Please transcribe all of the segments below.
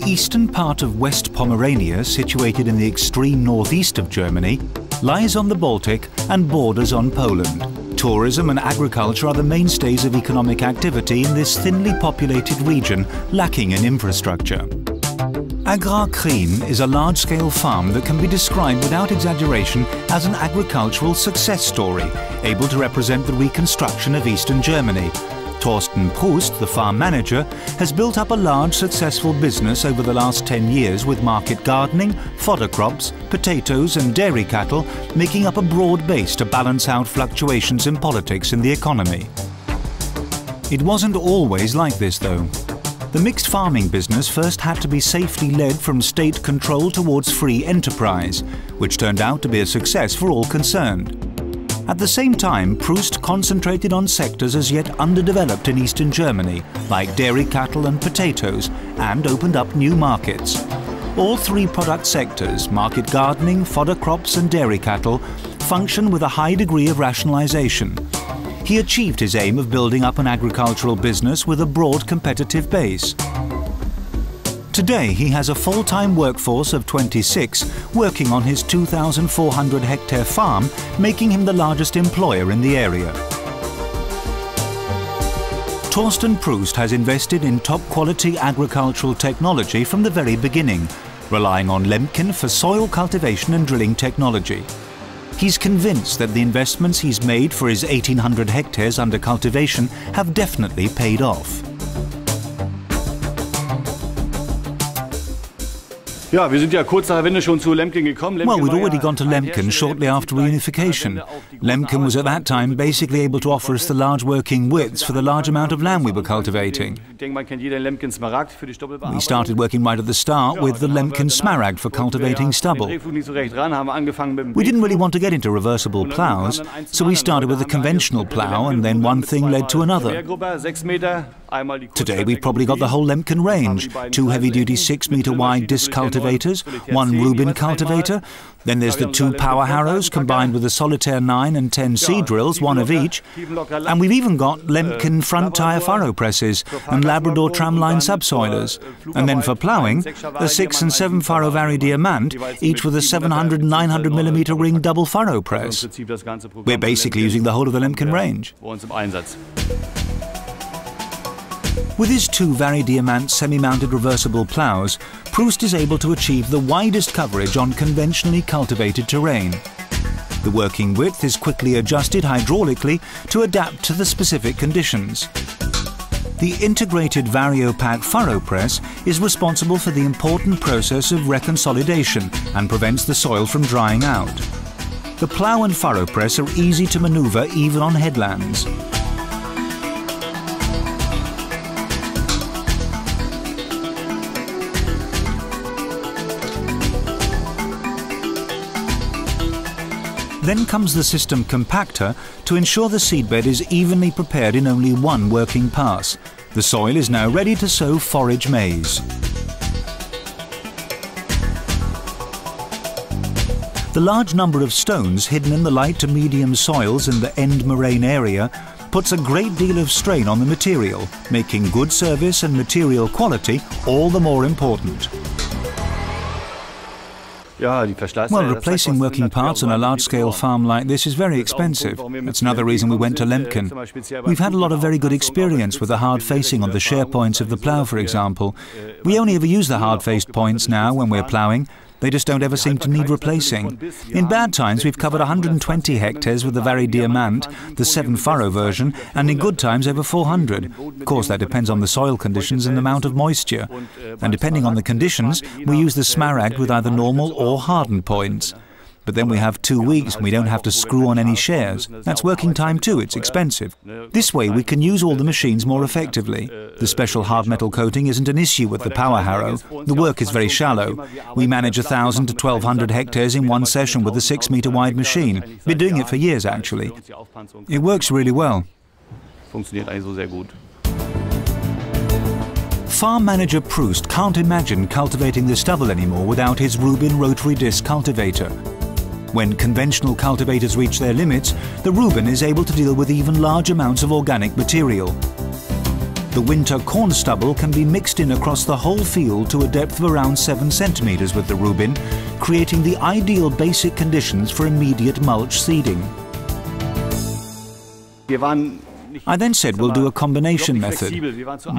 The eastern part of West Pomerania, situated in the extreme northeast of Germany, lies on the Baltic and borders on Poland. Tourism and agriculture are the mainstays of economic activity in this thinly populated region lacking in infrastructure. Agrarkrien is a large-scale farm that can be described without exaggeration as an agricultural success story, able to represent the reconstruction of eastern Germany. Thorsten Proust, the farm manager, has built up a large successful business over the last 10 years with market gardening, fodder crops, potatoes and dairy cattle, making up a broad base to balance out fluctuations in politics and the economy. It wasn't always like this though. The mixed farming business first had to be safely led from state control towards free enterprise, which turned out to be a success for all concerned. At the same time, Proust concentrated on sectors as yet underdeveloped in eastern Germany, like dairy cattle and potatoes, and opened up new markets. All three product sectors, market gardening, fodder crops and dairy cattle, function with a high degree of rationalization. He achieved his aim of building up an agricultural business with a broad competitive base. Today he has a full-time workforce of 26 working on his 2,400-hectare farm, making him the largest employer in the area. Thorsten Proust has invested in top-quality agricultural technology from the very beginning, relying on Lemken for soil cultivation and drilling technology. He's convinced that the investments he's made for his 1,800 hectares under cultivation have definitely paid off. Well, we'd already gone to Lemken shortly after reunification. Lemken was at that time basically able to offer us the large working widths for the large amount of land we were cultivating. We started working right at the start with the Lemken Smaragd for cultivating stubble. We didn't really want to get into reversible ploughs, so we started with a conventional plough, and then one thing led to another. Today we've probably got the whole Lemken range, 2 heavy-duty 6-metre wide disc cultivators, 1 Rubin cultivator, then there's the 2 power harrows combined with the Solitaire 9 and 10 seed drills, 1 of each, and we've even got Lemken front tyre furrow presses and Labrador tramline subsoilers, and then for ploughing, a 6 and 7 furrow Vari Diamant, each with a 700 and 900 mm ring double furrow press. We're basically using the whole of the Lemken range. With his 2 Vari Diamant semi-mounted reversible ploughs, Proust is able to achieve the widest coverage on conventionally cultivated terrain. The working width is quickly adjusted hydraulically to adapt to the specific conditions. The integrated Variopack furrow press is responsible for the important process of reconsolidation and prevents the soil from drying out. The plough and furrow press are easy to manoeuvre even on headlands. Then comes the system compactor to ensure the seedbed is evenly prepared in only one working pass. The soil is now ready to sow forage maize. The large number of stones hidden in the light to medium soils in the end moraine area puts a great deal of strain on the material, making good service and material quality all the more important. Well, replacing working parts on a large-scale farm like this is very expensive. That's another reason we went to Lemken. We've had a lot of very good experience with the hard facing on the shear points of the plough, for example. We only ever use the hard-faced points now when we're ploughing. They just don't ever seem to need replacing. In bad times, we've covered 120 hectares with the Vari Diamant, the 7-furrow version, and in good times over 400. Of course, that depends on the soil conditions and the amount of moisture. And depending on the conditions, we use the Smaragd with either normal or hardened points. But then we have 2 weeks and we don't have to screw on any shares. That's working time too, it's expensive. This way we can use all the machines more effectively. The special hard metal coating isn't an issue with the power harrow. The work is very shallow. We manage 1,000 to 1,200 hectares in one session with a 6-metre wide machine. Been doing it for years actually. It works really well. Farm manager Proust can't imagine cultivating the stubble anymore without his Rubin rotary disc cultivator. When conventional cultivators reach their limits, the Rubin is able to deal with even large amounts of organic material. The winter corn stubble can be mixed in across the whole field to a depth of around 7 centimeters with the Rubin, creating the ideal basic conditions for immediate mulch seeding. I then said we'll do a combination method.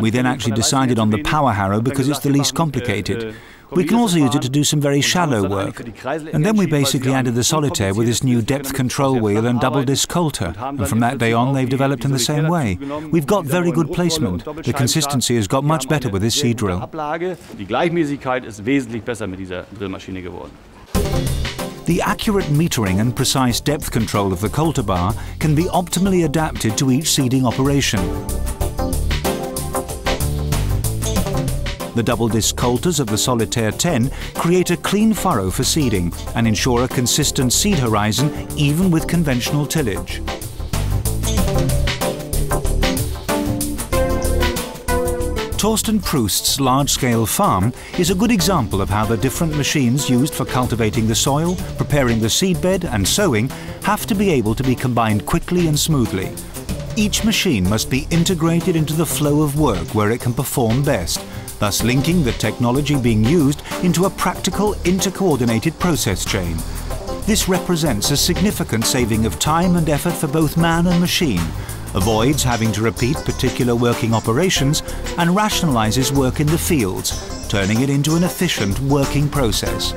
We then actually decided on the power harrow because it's the least complicated. We can also use it to do some very shallow work. And then we basically added the Solitaire with this new depth control wheel and double disc coulter. And from that day on, they've developed in the same way. We've got very good placement. The consistency has got much better with this seed drill. The accurate metering and precise depth control of the coulter bar can be optimally adapted to each seeding operation. The double disc coulters of the Solitaire 10 create a clean furrow for seeding and ensure a consistent seed horizon even with conventional tillage. Torsten Proust's large-scale farm is a good example of how the different machines used for cultivating the soil, preparing the seedbed and sowing have to be able to be combined quickly and smoothly. Each machine must be integrated into the flow of work where it can perform best, thus linking the technology being used into a practical, intercoordinated process chain. This represents a significant saving of time and effort for both man and machine, avoids having to repeat particular working operations, and rationalizes work in the fields, turning it into an efficient working process.